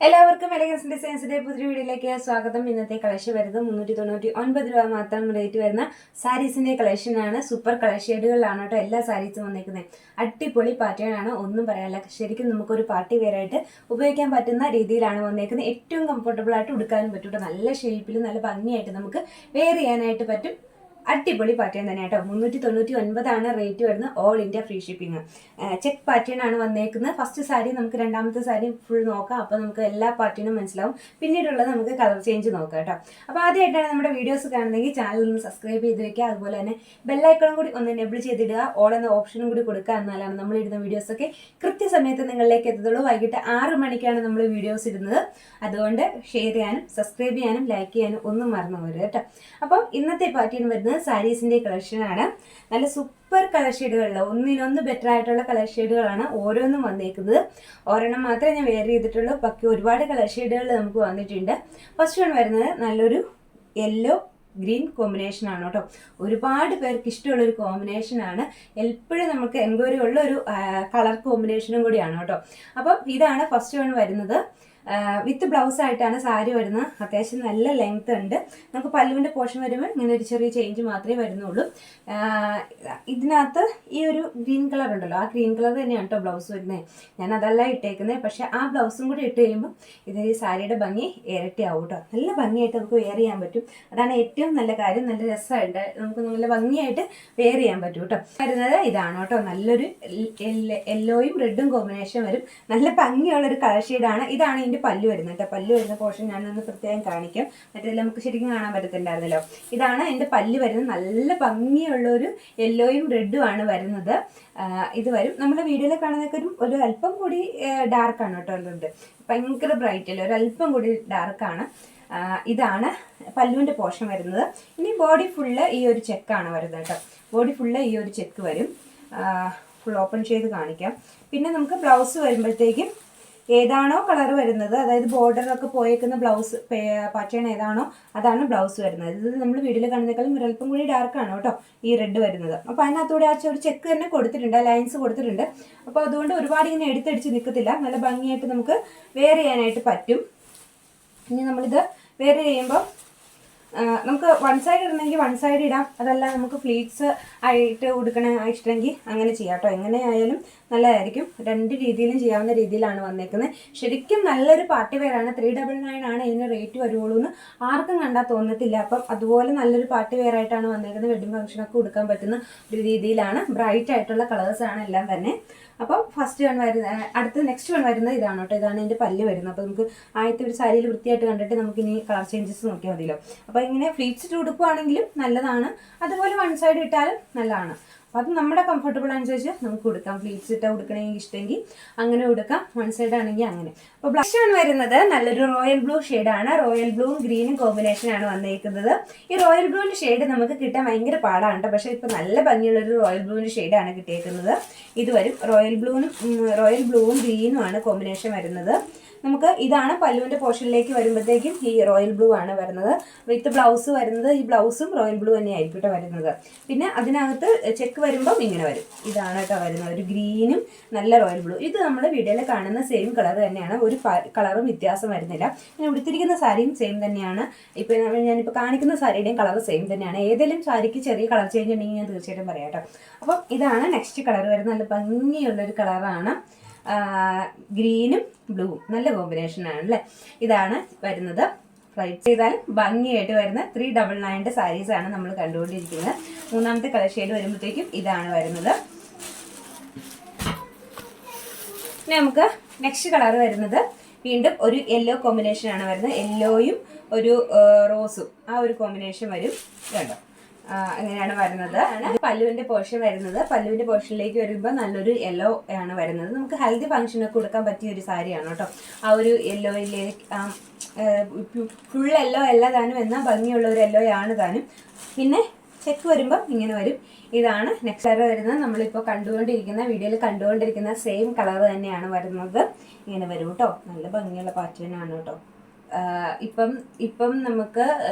എല്ലാവർക്കും എലഗൻസ് ഡിസൈൻസിന്റെ പുതിയ വീഡിയോയിലേക്ക് സ്വാഗതം. ഇന്നത്തെ കളക്ഷൻ വരുന്നത് 399 രൂപ മാത്രം റേറ്റ് വരുന്ന സാരീസിന്റെ കളക്ഷൻ ആണ്. സൂപ്പർ കളർ ഷെയ്ഡുകളിലാണ് കേട്ടോ എല്ലാ സാരീസും വന്നിരിക്കുന്നത്. അടിപൊളി പാറ്റേൺ ആണ്, ഒന്നും പറയാനില്ല. ശരിക്കും നമുക്കൊരു പാർട്ടി വെയർ ആയിട്ട് ഉപയോഗിക്കാൻ പറ്റുന്ന രീതിയിലാണ് വന്നേക്കുന്നത്. ഏറ്റവും കംഫർട്ടബിൾ ആയിട്ട് ഉടുക്കാനും പറ്റും കേട്ടോ. നല്ല ഷേപ്പിൽ നല്ല ഭംഗിയായിട്ട് നമുക്ക് വെയർ ചെയ്യാനായിട്ട് പറ്റും. അടിപൊളി പാറ്റേൺ തന്നെ കേട്ടോ. 399 റേറ്റ് വരുന്നത്. All India free shipping. Check pattern ആണ് വന്നേക്കുന്നത്. ഫസ്റ്റ് സാരി നമുക്ക് രണ്ടാമത്തെ സാരി ഫുൾ നോക്കാം. അപ്പോൾ നമുക്ക് എല്ലാ പാറ്റേണും മനസ്സിലാവും. പിന്നീടുള്ളത് നമുക്ക് കളർ ചേഞ്ച് നോക്കാം കേട്ടോ. അപ്പോൾ ആദ്യമായിട്ടാണ് നമ്മുടെ വീഡിയോസ് കാണുന്നതെങ്കിൽ ചാനൽ ഒന്ന് സബ്സ്ക്രൈബ് ചെയ്ത് വെക്കുക. അതുപോലെ തന്നെ ബെല്ലൈക്കണും കൂടി ഒന്ന് എനേബിൾ ചെയ്തിടുക. ഓൾ എന്ന ഓപ്ഷനും കൂടി കൊടുക്കുക. എന്നാലാണ് നമ്മൾ ഇടുന്ന വീഡിയോസൊക്കെ കൃത്യസമയത്ത് നിങ്ങളിലേക്ക് എത്തത്തുള്ളൂ. വൈകിട്ട് 6 മണിക്കാണ് നമ്മൾ വീഡിയോസ് ഇടുന്നത്. അതുകൊണ്ട് ഷെയർ ചെയ്യാനും സബ്സ്ക്രൈബ് ചെയ്യാനും ലൈക്ക് ചെയ്യാനും ഒന്നും മറന്നു പോരുത് കേട്ടോ. അപ്പം ഇന്നത്തെ പാറ്റേൺ വരുന്നത് സാരീസിന്റെ കളക്ഷനാണ്. നല്ല സൂപ്പർ കളർ ഷെയ്ഡുകളിൽ ഒന്നിനൊന്ന് ബെറ്റർ ആയിട്ടുള്ള കളർ ഷെയ്ഡുകളാണ് ഓരോന്നും വന്നേക്കുന്നത്. ഒരെണ്ണം മാത്രമേ ഞാൻ വെയർ ചെയ്തിട്ടുള്ളൂ. ബാക്കി ഒരുപാട് കളർ ഷെയ്ഡുകൾ നമുക്ക് വന്നിട്ടുണ്ട്. ഫസ്റ്റ് വൺ വരുന്നത് നല്ലൊരു യെല്ലോ ഗ്രീൻ കോമ്പിനേഷൻ ആണ് കേട്ടോ. ഒരുപാട് പേർക്ക് ഇഷ്ടമുള്ള ഒരു കോമ്പിനേഷൻ ആണ്. എപ്പോഴും നമുക്ക് എൻക്വയറി ഉള്ള ഒരു കളർ കോമ്പിനേഷനും കൂടിയാണ് കേട്ടോ. അപ്പം ഇതാണ് ഫസ്റ്റ് വൺ വരുന്നത്. വിത്ത് ബ്ലൗസ് ആയിട്ടാണ് സാരി വരുന്നത്. അത്യാവശ്യം നല്ല ലെങ്ത് ഉണ്ട്. നമുക്ക് പല്ലുവിൻ്റെ പോർഷൻ വരുമ്പോൾ ഇങ്ങനെ ഒരു ചെറിയ ചേഞ്ച് മാത്രമേ വരുന്നുള്ളൂ. ഇതിനകത്ത് ഈ ഒരു ഗ്രീൻ കളർ ഉണ്ടല്ലോ, ആ ഗ്രീൻ കളർ തന്നെയാണ് കേട്ടോ ബ്ലൗസ് വരുന്നത്. ഞാൻ അതല്ല ഇട്ടേക്കുന്നത്. പക്ഷേ ആ ബ്ലൗസും കൂടി ഇട്ട് കഴിയുമ്പോൾ ഇതിന് ഈ സാരിയുടെ ഭംഗി ഇരട്ടിയാവും കേട്ടോ. നല്ല ഭംഗിയായിട്ട് നമുക്ക് വെയർ ചെയ്യാൻ പറ്റും. അതാണ് ഏറ്റവും നല്ല കാര്യം. നല്ല രസമായിട്ട് നമുക്ക് നല്ല ഭംഗിയായിട്ട് വെയർ ചെയ്യാൻ പറ്റും കേട്ടോ. വരുന്നത് ഇതാണ് കേട്ടോ. നല്ലൊരു യെല്ലോയും റെഡും കോമ്പിനേഷൻ വരും. നല്ല ഭംഗിയുള്ളൊരു കളർ ഷെയ്ഡാണ്. ഇതാണ് ഇതിൻ്റെ പല്ല് വരുന്നത് കേട്ടോ. പല്ല് വരുന്ന പോർഷൻ ഞാനൊന്ന് പ്രത്യേകം കാണിക്കാം. മറ്റേ നമുക്ക് ശരിക്കും കാണാൻ പറ്റത്തില്ലായിരുന്നല്ലോ. ഇതാണ് എൻ്റെ പല്ല് വരുന്നത്. നല്ല ഭംഗിയുള്ളൊരു യെല്ലോയും റെഡും ആണ് വരുന്നത്. ഇത് വരും. നമ്മുടെ വീഡിയോയിൽ കാണുന്നതൊക്കെ ഒരു അല്പം കൂടി ഡാർക്കാണ് കേട്ടോ. റെഡ് ഭയങ്കര ബ്രൈറ്റ് അല്ല, ഒരു അല്പം കൂടി ഡാർക്കാണ്. ഇതാണ് പല്ലുവിൻ്റെ പോർഷൻ വരുന്നത്. ഇനി ബോഡി ഫുള്ള് ഈ ഒരു ചെക്കാണ് വരുന്നത് കേട്ടോ. ബോഡി ഫുള്ള് ഈ ഒരു ചെക്ക് വരും. ഫുൾ ഓപ്പൺ ചെയ്ത് കാണിക്കാം. പിന്നെ നമുക്ക് ബ്ലൗസ് വരുമ്പോഴത്തേക്കും ഏതാണോ കളർ വരുന്നത്, അതായത് ബോർഡറൊക്കെ പോയേക്കുന്ന ബ്ലൗസ് പാറ്റേൺ ഏതാണോ അതാണ് ബ്ലൗസ് വരുന്നത്. ഇത് നമ്മൾ വീഡിയോയിൽ കാണുന്നതിനേക്കാളും ഒരല്പം കൂടി ഡാർക്കാണ് കേട്ടോ ഈ റെഡ് വരുന്നത്. അപ്പോൾ അതിനകത്തൂടെ ആ ഒരു ചെക്ക് തന്നെ കൊടുത്തിട്ടുണ്ട്, ലൈൻസ് കൊടുത്തിട്ടുണ്ട്. അപ്പോൾ അതുകൊണ്ട് ഒരുപാട് ഇങ്ങനെ എടുത്തടിച്ച് നിൽക്കത്തില്ല. നല്ല ഭംഗിയായിട്ട് നമുക്ക് വെയർ ചെയ്യാനായിട്ട് പറ്റും. ഇനി നമ്മളിത് വെയർ ചെയ്യുമ്പോൾ നമുക്ക് വൺ സൈഡ് ഇടണമെങ്കിൽ വൺ സൈഡ് ഇടാം. അതല്ല നമുക്ക് ഫ്ലീറ്റ്സ് ആയിട്ട് കൊടുക്കണ ഇഷ്ടമെങ്കിൽ അങ്ങനെ ചെയ്യാം കേട്ടോ. എങ്ങനെയായാലും നല്ലതായിരിക്കും. രണ്ട് രീതിയിലും ചെയ്യാവുന്ന രീതിയിലാണ് വന്നേക്കുന്നത്. ശരിക്കും നല്ലൊരു പാർട്ടി വെയറാണ്. 399 ആണ് ഇതിന് റേറ്റ് വരുള്ളൂ എന്ന് ആർക്കും കണ്ടാൽ തോന്നത്തില്ല. അപ്പം അതുപോലെ നല്ലൊരു പാർട്ടി വെയർ ആയിട്ടാണ് വന്നേക്കുന്നത്. വെഡിങ് ഫംഗ്ഷനൊക്കെ കൊടുക്കാൻ പറ്റുന്ന ഒരു രീതിയിലാണ്. ബ്രൈറ്റ് ആയിട്ടുള്ള കളേഴ്സാണ് എല്ലാം തന്നെ. അപ്പോൾ ഫസ്റ്റ് വൺ വരുന്നത്, അടുത്ത നെക്സ്റ്റ് വൺ വരുന്നത് ഇതാണ് കേട്ടോ. ഇതാണ് എൻ്റെ പല്ല് വരുന്നത്. അപ്പോൾ നമുക്ക് ആദ്യത്തെ ഒരു സാരിയിൽ വൃത്തിയായിട്ട് കണ്ടിട്ട് നമുക്കിനി കളർ ചേഞ്ചസ് നോക്കിയാൽ മതിയല്ലോ. അപ്പോൾ ഇങ്ങനെ ഫ്ലീറ്റ്സ് ഇട്ട് ഉടുക്കുകയാണെങ്കിലും നല്ലതാണ്. അതുപോലെ വൺ സൈഡ് ഇട്ടാലും നല്ലതാണ്. അപ്പോൾ അത് നമ്മുടെ കംഫർട്ടബിൾ അനുസരിച്ച് നമുക്ക് കൊടുക്കാം. ഫ്ലീറ്റ്സ് ഇട്ടാൽ കൊടുക്കണമെങ്കിൽ ഇഷ്ടമെങ്കിൽ അങ്ങനെ കൊടുക്കാം, വൺ സൈഡ് ആണെങ്കിൽ അങ്ങനെ. അപ്പോൾ ബ്ലഷ് ആണ് വരുന്നത്. നല്ലൊരു റോയൽ ബ്ലൂ ഷെയ്ഡാണ്. റോയൽ ബ്ലൂവും ഗ്രീനും കോമ്പിനേഷനാണ് വന്നിരിക്കുന്നത്. ഈ റോയൽ ബ്ലൂവിൻ്റെ ഷെയ്ഡ് നമുക്ക് കിട്ടാൻ ഭയങ്കര പാടാണ് കേട്ടോ. പക്ഷേ ഇപ്പോൾ നല്ല ഭംഗിയുള്ളൊരു റോയൽ ബ്ലൂവിൻ്റെ ഷെയ്ഡാണ് കിട്ടിയേക്കുന്നത്. ഇത് വരും. റോയൽ ബ്ലൂവും ഗ്രീനും ആണ് കോമ്പിനേഷൻ വരുന്നത്. നമുക്ക് ഇതാണ് പല്ലുവിൻ്റെ പോർഷനിലേക്ക് വരുമ്പോഴത്തേക്കും ഈ റോയൽ ബ്ലൂ ആണ് വരുന്നത്. വിത്ത് ബ്ലൗസ് വരുന്നത് ഈ ബ്ലൗസും റോയൽ ബ്ലൂ തന്നെയായിരിക്കും കേട്ടോ വരുന്നത്. പിന്നെ അതിനകത്ത് ചെക്ക് വരുമ്പം ഇങ്ങനെ വരും. ഇതാണ് കേട്ടോ വരുന്നത്. ഒരു ഗ്രീനും നല്ല റോയൽ ബ്ലൂ. ഇത് നമ്മൾ വീഡിയോയിൽ കാണുന്ന സെയിം കളർ തന്നെയാണ്. ഒരു കളറും വ്യത്യാസം വരുന്നില്ല. ഞാൻ ഉടുത്തിരിക്കുന്ന സാരിയും സെയിം തന്നെയാണ്. ഇപ്പോൾ ഞാനിപ്പോൾ കാണിക്കുന്ന സാരിയുടെയും കളർ സെയിം തന്നെയാണ്. ഏതെങ്കിലും സാരിക്ക് ചെറിയ കളർ ചേഞ്ച് ഉണ്ടെങ്കിൽ ഞാൻ തീർച്ചയായിട്ടും പറയാം കേട്ടോ. അപ്പം ഇതാണ് നെക്സ്റ്റ് കളർ വരുന്നത്. നല്ല ഭംഗിയുള്ളൊരു കളറാണ്. ഗ്രീനും ബ്ലൂവും നല്ല കോമ്പിനേഷനാണ് അല്ലേ. ഇതാണ് വരുന്നത്. ഫ്ലൈറ്റ് ചെയ്താലും ഭംഗിയായിട്ട് വരുന്ന 399 സാരീസാണ് നമ്മൾ കണ്ടുകൊണ്ടിരിക്കുന്നത്. മൂന്നാമത്തെ കളർ ഷെയ്ഡ് വരുമ്പോഴത്തേക്കും ഇതാണ് വരുന്നത്. ഇനി നമുക്ക് നെക്സ്റ്റ് കളർ വരുന്നത് വീണ്ടും ഒരു യെല്ലോ കോമ്പിനേഷനാണ് വരുന്നത്. യെല്ലോയും ഒരു റോസും ആ ഒരു കോമ്പിനേഷൻ വരും കേട്ടോ. അങ്ങനെയാണ് വരുന്നത്. പല്ലുവിൻ്റെ പോർഷൻ വരുന്നത്. പല്ലുവിൻ്റെ പോർഷനിലേക്ക് വരുമ്പോൾ നല്ലൊരു യെല്ലോ ആണ് വരുന്നത്. നമുക്ക് ഹൽദി ഫംഗ്ഷനൊക്കെ കൊടുക്കാൻ പറ്റിയ ഒരു സാരിയാണ് കേട്ടോ. ആ ഒരു യെല്ലോയിലേക്ക് ഫുൾ യെല്ലോ അല്ല താനും, എന്നാൽ ഭംഗിയുള്ള ഒരു യെല്ലോ ആണ് താനും. പിന്നെ ചെക്ക് വരുമ്പോൾ ഇങ്ങനെ വരും. ഇതാണ് നെക്സ്റ്റ് കളർ വരുന്നത്. നമ്മളിപ്പോൾ വീഡിയോയിൽ കണ്ടുകൊണ്ടിരിക്കുന്ന സെയിം കളർ തന്നെയാണ് വരുന്നത്. ഇങ്ങനെ വരും കേട്ടോ. നല്ല ഭംഗിയുള്ള പാറ്റേൺ ആണ് കേട്ടോ. ഇപ്പം നമുക്ക്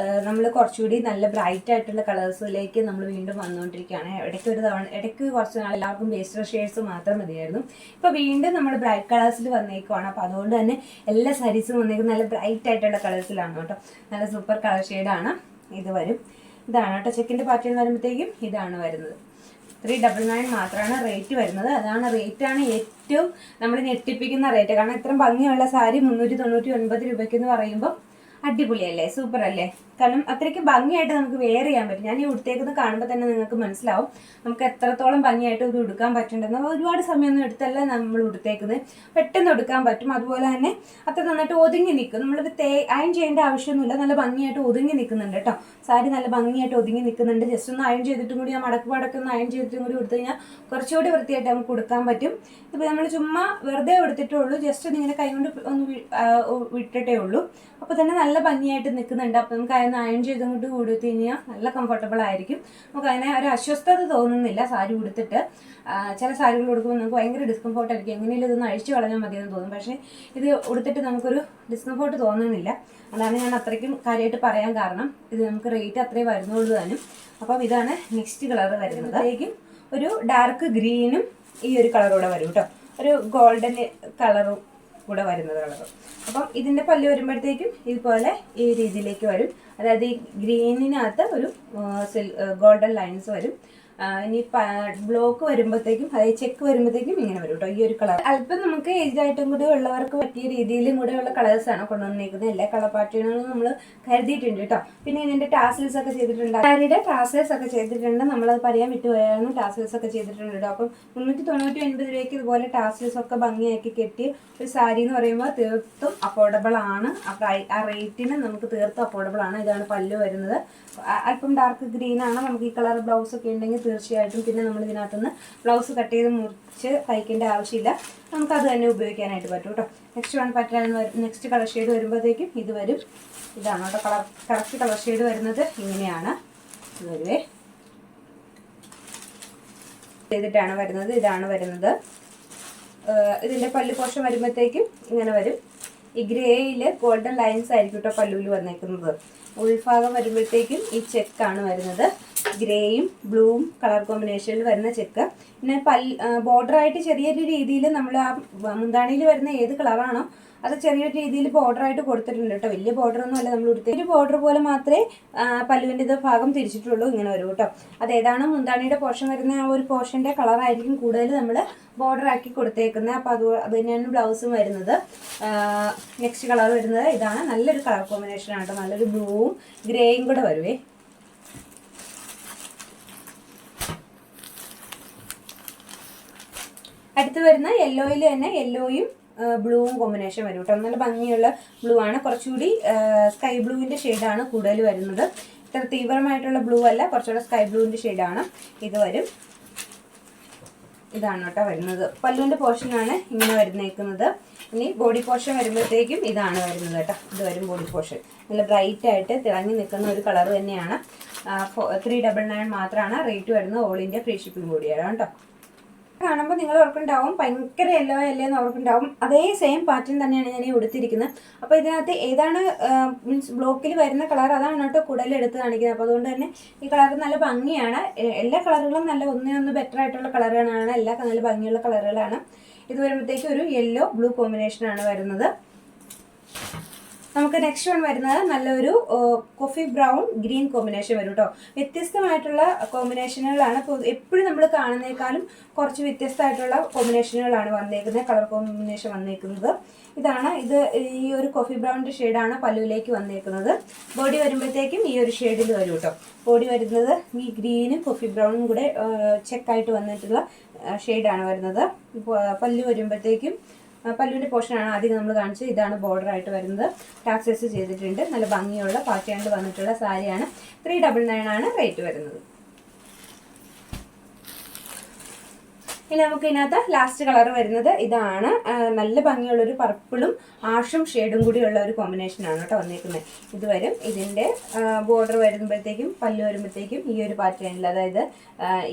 നമ്മൾ കുറച്ചുകൂടി നല്ല ബ്രൈറ്റ് ആയിട്ടുള്ള കളേഴ്സിലേക്ക് നമ്മൾ വീണ്ടും വന്നുകൊണ്ടിരിക്കുകയാണ്. ഇടയ്ക്ക് കുറച്ച് നാൾ എല്ലാവർക്കും പേസ്റ്റൽ ഷെയ്ഡ്സ് മാത്രം മതിയായിരുന്നു. ഇപ്പോൾ വീണ്ടും നമ്മൾ ബ്രൈറ്റ് കളേഴ്സിൽ വന്നേക്കുവാണ്. അപ്പോൾ അതുകൊണ്ട് തന്നെ എല്ലാ സാരീസും വന്നേക്കുന്നത് നല്ല ബ്രൈറ്റ് ആയിട്ടുള്ള കളേഴ്സിലാണ് കേട്ടോ. നല്ല സൂപ്പർ കളർ ഷെയ്ഡാണ് ഇത് വരും. ഇതാണ് കേട്ടോ ചെക്കിൻ്റെ പാറ്റേൺ വരുമ്പോഴത്തേക്കും ഇതാണ് വരുന്നത്. 399 മാത്രമാണ് റേറ്റ് വരുന്നത്. അതാണ് റേറ്റാണ് ഏറ്റവും നമ്മൾ ഞെട്ടിപ്പിക്കുന്ന റേറ്റ്. കാരണം ഇത്രയും ഭംഗിയുള്ള സാരി 399 രൂപയ്ക്ക് എന്ന് പറയുമ്പോൾ അടിപൊളിയല്ലേ, സൂപ്പർ അല്ലേ? കാരണം അത്രയ്ക്ക് ഭംഗിയായിട്ട് നമുക്ക് വെയർ ചെയ്യാൻ പറ്റും. ഞാൻ ഈ ഉടുത്തേക്കുന്നത് കാണുമ്പോൾ തന്നെ നിങ്ങൾക്ക് മനസ്സിലാവും നമുക്ക് എത്രത്തോളം ഭംഗിയായിട്ട് ഇത് ഉടുക്കാൻ പറ്റുന്നുണ്ടെന്ന്. ഒരുപാട് സമയമൊന്നും എടുത്തല്ല നമ്മൾ ഉടുത്തേക്കുന്നത്, പെട്ടെന്ന് ഉടുക്കാൻ പറ്റും. അതുപോലെ തന്നെ അത്ര നന്നായിട്ട് ഒതുങ്ങി നിൽക്കും. നമ്മളിത് അയൺ ചെയ്യേണ്ട ആവശ്യമൊന്നുമില്ല, നല്ല ഭംഗിയായിട്ട് ഒതുങ്ങി നിൽക്കുന്നുണ്ട് കേട്ടോ. സാരി നല്ല ഭംഗിയായിട്ട് ഒതുങ്ങി നിൽക്കുന്നുണ്ട്. ജസ്റ്റ് ഒന്ന് അയൺ ചെയ്തിട്ടും കൂടി ആ മടക്കൊന്ന് അയൺ ചെയ്തിട്ടും കൂടി കൊടുത്തു കഴിഞ്ഞാൽ കുറച്ചുകൂടി വൃത്തിയായിട്ട് നമുക്ക് കൊടുക്കാൻ പറ്റും. ഇപ്പോൾ നമ്മൾ ചുമ്മാ വെറുതെ എടുത്തിട്ടേ ഉള്ളൂ, ജസ്റ്റ് ഇങ്ങനെ കൈ കൊണ്ട് ഒന്ന് വിട്ടിട്ടേ ഉള്ളൂ. അപ്പോൾ തന്നെ നല്ല ഭംഗിയായിട്ട് നിൽക്കുന്നുണ്ട്. അപ്പോൾ നമുക്ക് അതിന് അയൺ ചെയ്തുകൊണ്ട് കൊടുത്തു കഴിഞ്ഞാൽ നല്ല കംഫർട്ടബിൾ ആയിരിക്കും. നമുക്ക് അതിനെ ഒരു അസ്വസ്ഥത തോന്നുന്നില്ല സാരി ഉടുത്തിട്ട്. ചില സാരികൾ ഉടുക്കുമ്പോൾ നമുക്ക് ഭയങ്കര ഡിസ്കംഫോർട്ട് ആയിരിക്കും, എങ്ങനെയും ഇതൊന്ന് അഴിച്ചു കളഞ്ഞാൽ മതിയെന്ന് തോന്നും. പക്ഷേ ഇത് ഉടുത്തിട്ട് നമുക്കൊരു ഡിസ്കംഫോർട്ട് തോന്നുന്നില്ല. അതാണ് ഞാൻ അത്രയ്ക്കും കാര്യമായിട്ട് പറയാൻ കാരണം. ഇത് നമുക്ക് റേറ്റ് അത്രയും വരുന്നുള്ളൂ താനും. അപ്പം ഇതാണ് നെക്സ്റ്റ് കളർ വരുന്നതായിരിക്കും. ഒരു ഡാർക്ക് ഗ്രീനും ഈ ഒരു കളറൂടെ വരും കേട്ടോ, ഒരു ഗോൾഡൻ കളറും കൂടെ വരുന്നത് കളർ. അപ്പം ഇതിൻ്റെ പല്ല് വരുമ്പോഴത്തേക്കും ഇതുപോലെ ഈ രീതിയിലേക്ക് വരും. അതായത് ഈ ഗ്രീനിനകത്ത് ഒരു ഗോൾഡൻ ലൈൻസ് വരും. ഇനി ബ്ലോക്ക് വരുമ്പോഴത്തേക്കും, അതായത് ചെക്ക് വരുമ്പോഴത്തേക്കും ഇങ്ങനെ വരും കേട്ടോ, ഈ ഒരു കളർ. അല്പം നമുക്ക് ഏജ് ആയിട്ടും കൂടി ഉള്ളവർക്ക് പറ്റിയ രീതിയിലും കൂടെയുള്ള കളേഴ്സാണ് കൊണ്ടുവന്നിരിക്കുന്നത്. എല്ലാ കളർ പാറ്റേണുകളും നമ്മൾ കരുതിയിട്ടുണ്ട് കേട്ടോ. പിന്നെ ഇതിൻ്റെ ടാസിൽസ് ഒക്കെ ചെയ്തിട്ടുണ്ട്, സാരിയുടെ ടാസിൽസ് ഒക്കെ ചെയ്തിട്ടുണ്ട്. നമ്മളത് പറയാൻ വിട്ടുപോയായിരുന്നു, ടാസിൽസ് ഒക്കെ ചെയ്തിട്ടുണ്ട് കേട്ടോ. അപ്പം 399 രൂപയ്ക്ക് ഇതുപോലെ ടാസിൽസ് ഒക്കെ ഭംഗിയാക്കി കെട്ടി ഒരു സാരി എന്ന് പറയുമ്പോൾ തീർത്തും അഫോർഡബിൾ ആണ്. ആ റേറ്റിന് നമുക്ക് തീർത്തും അഫോർഡബിൾ ആണ്. ഇതാണ് പല്ല് വരുന്നത്. അല്പം ഡാർക്ക് ഗ്രീൻ ആണ്. നമുക്ക് ഈ കളർ ബ്ലൗസ് ഒക്കെ ഉണ്ടെങ്കിൽ തീർച്ചയായിട്ടും പിന്നെ നമ്മൾ ഇതിനകത്തുനിന്ന് ബ്ലൗസ് കട്ട് ചെയ്ത് മുറിച്ച് തയ്ക്കേണ്ട ആവശ്യമില്ല, നമുക്കത് തന്നെ ഉപയോഗിക്കാനായിട്ട് പറ്റും കേട്ടോ. നെക്സ്റ്റ് കളർ ഷെയ്ഡ് വരുമ്പോഴത്തേക്കും ഇത് വരും. ഇതാണ് കേട്ടോ കറക്റ്റ് കളർ ഷെയ്ഡ് വരുന്നത്. ഇങ്ങനെയാണ് ഇത് വരുവേ, ചെയ്തിട്ടാണ് വരുന്നത്. ഇതാണ് വരുന്നത്. ഇതിൻ്റെ പല്ല് പോർഷൻ വരുമ്പോഴത്തേക്കും ഇങ്ങനെ വരും. ഈ ഗ്രേയിൽ ഗോൾഡൻ ലൈൻസ് ആയിരിക്കും കേട്ടോ പല്ലുവിൽ വന്നേക്കുന്നത്. ഉൾഭാഗം വരുമ്പോഴത്തേക്കും ഈ ചെക്കാണ് വരുന്നത്. ഗ്രേയും ബ്ലൂവും കളർ കോമ്പിനേഷനിൽ വരുന്ന ചെക്ക്. പിന്നെ ബോർഡറായിട്ട് ചെറിയൊരു രീതിയിൽ നമ്മൾ ആ മുന്താണിയിൽ വരുന്ന ഏത് കളറാണോ അത് ചെറിയൊരു രീതിയിൽ ബോർഡറായിട്ട് കൊടുത്തിട്ടുണ്ട് കേട്ടോ. വലിയ ബോർഡറൊന്നും അല്ല നമ്മൾ കൊടുത്തത്. ഒരു ബോർഡർ പോലെ മാത്രമേ പല്ലുവിൻ്റെ ഇത് ഭാഗം തിരിച്ചിട്ടുള്ളൂ. ഇങ്ങനെ വരും കേട്ടോ. അതേതാണ് മുന്താണിയുടെ പോർഷൻ വരുന്ന ആ ഒരു പോർഷൻ്റെ കളറായിരിക്കും കൂടുതൽ നമ്മൾ ബോർഡറാക്കി കൊടുത്തേക്കുന്നത്. അപ്പോൾ അത് തന്നെയാണ് ബ്ലൗസും വരുന്നത്. നെക്സ്റ്റ് കളർ വരുന്നത് ഇതാണ്. നല്ലൊരു കളർ കോമ്പിനേഷനാണ് കേട്ടോ. നല്ലൊരു ബ്ലൂവും ഗ്രേയും കൂടെ വരുവേ. അടുത്ത് വരുന്ന യെല്ലോയിൽ തന്നെ യെല്ലോയും ബ്ലൂവും കോമ്പിനേഷൻ വരും കേട്ടോ. നല്ല ഭംഗിയുള്ള ബ്ലൂ ആണ്. കുറച്ചുകൂടി സ്കൈ ബ്ലൂവിൻ്റെ ഷെയ്ഡാണ് കൂടുതൽ വരുന്നത്. ഇത്ര തീവ്രമായിട്ടുള്ള ബ്ലൂ അല്ല, കുറച്ചുകൂടെ സ്കൈ ബ്ലൂവിൻ്റെ ഷെയ്ഡാണ് ഇത് വരും. ഇതാണ് കേട്ടോ വരുന്നത്. പല്ലുവിൻ്റെ പോർഷനാണ് ഇങ്ങനെ വരുന്നേക്കുന്നത്. ഇനി ബോഡി പോർഷൻ വരുമ്പോഴത്തേക്കും ഇതാണ് വരുന്നത് കേട്ടോ. ഇത് വരും ബോഡി പോർഷൻ. നല്ല ബ്രൈറ്റ് ആയിട്ട് തിളങ്ങി നിൽക്കുന്ന ഒരു കളർ തന്നെയാണ്. 399 മാത്രമാണ് റേറ്റ് വരുന്നത്. ഓൾ ഇന്ത്യ ഫ്രീ ഷിപ്പിംഗ് കൂടിയാണ് കേട്ടോ. കാണുമ്പോൾ നിങ്ങൾ ഓർക്കുണ്ടാവും ഭയങ്കര യെല്ലോ എന്ന് ഓർക്കുണ്ടാവും. അതേ സെയിം പാറ്റേൺ തന്നെയാണ് ഞാൻ ഈ ഉടുത്തിരിക്കുന്നത്. അപ്പോൾ ഇതിനകത്ത് ഏതാണ് മീൻസ് ബ്ലോക്കിൽ വരുന്ന കളർ അതാണ് കേട്ടോ കൂടുതൽ എടുത്ത് കാണിക്കുന്നത്. അപ്പോൾ അതുകൊണ്ട് തന്നെ ഈ കളർ നല്ല ഭംഗിയാണ്. എല്ലാ കളറുകളും നല്ല ഒന്ന് ബെറ്റർ ആയിട്ടുള്ള കളറുകളാണ്. എല്ലാ നല്ല ഭംഗിയുള്ള കളറുകളാണ്. ഇത് വരുമ്പോഴത്തേക്കും ഒരു യെല്ലോ ബ്ലൂ കോമ്പിനേഷനാണ് വരുന്നത്. നമുക്ക് നെക്സ്റ്റ് വൺ വരുന്നത് നല്ലൊരു കോഫി ബ്രൗൺ ഗ്രീൻ കോമ്പിനേഷൻ വരും കേട്ടോ. വ്യത്യസ്തമായിട്ടുള്ള കോമ്പിനേഷനുകളാണ്. എപ്പോഴും നമ്മൾ കാണുന്നേക്കാളും കുറച്ച് വ്യത്യസ്തമായിട്ടുള്ള കോമ്പിനേഷനുകളാണ് വന്നേക്കുന്നത്, കളർ കോമ്പിനേഷൻ വന്നേക്കുന്നത്. ഇത് ഈ ഒരു കോഫി ബ്രൗണിൻ്റെ ഷെയ്ഡാണ് പല്ലുവിലേക്ക് വന്നേക്കുന്നത്. ബോഡി വരുമ്പോഴത്തേക്കും ഈ ഒരു ഷെയ്ഡിൽ വരും കേട്ടോ. ബോഡി വരുന്നത് ഈ ഗ്രീനും കോഫി ബ്രൗണും കൂടെ ചെക്കായിട്ട് വന്നിട്ടുള്ള ഷെയ്ഡാണ് വരുന്നത്. പല്ലു വരുമ്പോഴത്തേക്കും പല്ലുവിൻ്റെ പോർഷനാണ് ആദ്യം നമ്മൾ കാണിച്ചത്. ഇതാണ് ബോർഡറായിട്ട് വരുന്നത്. ടാക്സസ് ചെയ്തിട്ടുണ്ട്. നല്ല ഭംഗിയുള്ള പാറ്റേണിൽ വന്നിട്ടുള്ള സാരിയാണ്. 399 ആണ് റേറ്റ് വരുന്നത്. ഇനി നമുക്ക് ഇതിനകത്ത് ലാസ്റ്റ് കളർ വരുന്നത് ഇതാണ്. നല്ല ഭംഗിയുള്ളൊരു പർപ്പിളും ആഷും ഷെയ്ഡും കൂടിയുള്ള ഒരു കോമ്പിനേഷനാണ് കേട്ടോ വന്നിരിക്കുന്നത്. ഇത് വരും. ഇതിൻ്റെ ബോർഡർ വരുമ്പോഴത്തേക്കും പല്ല് വരുമ്പോഴത്തേക്കും ഈ ഒരു പാറ്റേണിൽ, അതായത്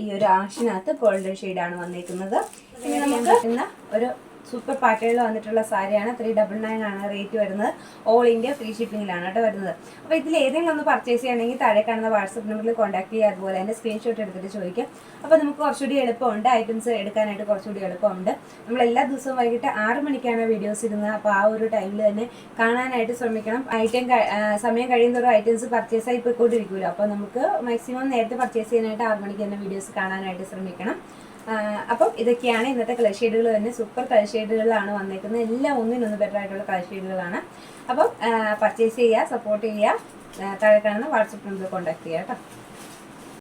ഈ ഒരു ആഷിനകത്ത് ഗോൾഡൻ ഷെയ്ഡാണ് വന്നിരിക്കുന്നത്. ഇനി നമുക്ക് ഒരു സൂപ്പർ പാറ്റേണിൽ വന്നിട്ടുള്ള സാരിയാണ്. 399 ആണ് റേറ്റ് വരുന്നത്. ഓൾ ഇന്ത്യ ഫ്രീ ഷിപ്പിങ്ങിലാണ് കേട്ടോ വരുന്നത്. അപ്പോൾ ഇതിൽ ഏതെങ്കിലും ഒന്ന് പർച്ചേസ് ചെയ്യണമെങ്കിൽ താഴെ കാണുന്ന വാട്സപ്പ് നമ്പറിൽ കോൺടാക്ട് ചെയ്യുക. അതുപോലെ തന്നെ സ്ക്രീൻഷോട്ട് എടുത്തിട്ട് ചോദിക്കുക. അപ്പോൾ നമുക്ക് കുറച്ചുകൂടി എളുപ്പമുണ്ട്, ഐറ്റംസ് എടുക്കാനായിട്ട് കുറച്ചുകൂടി എളുപ്പമുണ്ട്. നമ്മൾ എല്ലാ ദിവസവും വൈകിട്ട് 6 മണിക്കാണ് വീഡിയോസ് ഇടുന്നത്. അപ്പോൾ ആ ഒരു ടൈമിൽ തന്നെ കാണാനായിട്ട് ശ്രമിക്കണം. സമയം കഴിയുന്നതോറും ഐറ്റംസ് പർച്ചേസ് ആയി പോയിക്കൊണ്ടിരിക്കുമല്ലോ. അപ്പോൾ നമുക്ക് മാക്സിമം നേരത്തെ പർച്ചേസ് ചെയ്യാനായിട്ട് 6 മണിക്ക് തന്നെ വീഡിയോസ് കാണാനായിട്ട് ശ്രമിക്കണം. അപ്പം ഇതൊക്കെയാണ് ഇന്നത്തെ കളർ ഷെയ്ഡുകൾ തന്നെ. സൂപ്പർ കളർ ഷെയ്ഡുകളിലാണ് വന്നേക്കുന്നത്. എല്ലാം ഒന്നിനൊന്ന് ബെറ്റർ ആയിട്ടുള്ള കളർ ഷെയ്ഡുകളാണ്. അപ്പം പർച്ചേസ് ചെയ്യുക, സപ്പോർട്ട് ചെയ്യുക. താഴെ കാണുന്ന വാട്സപ്പ് നമ്പറിൽ കോൺടാക്ട് ചെയ്യുക കേട്ടോ.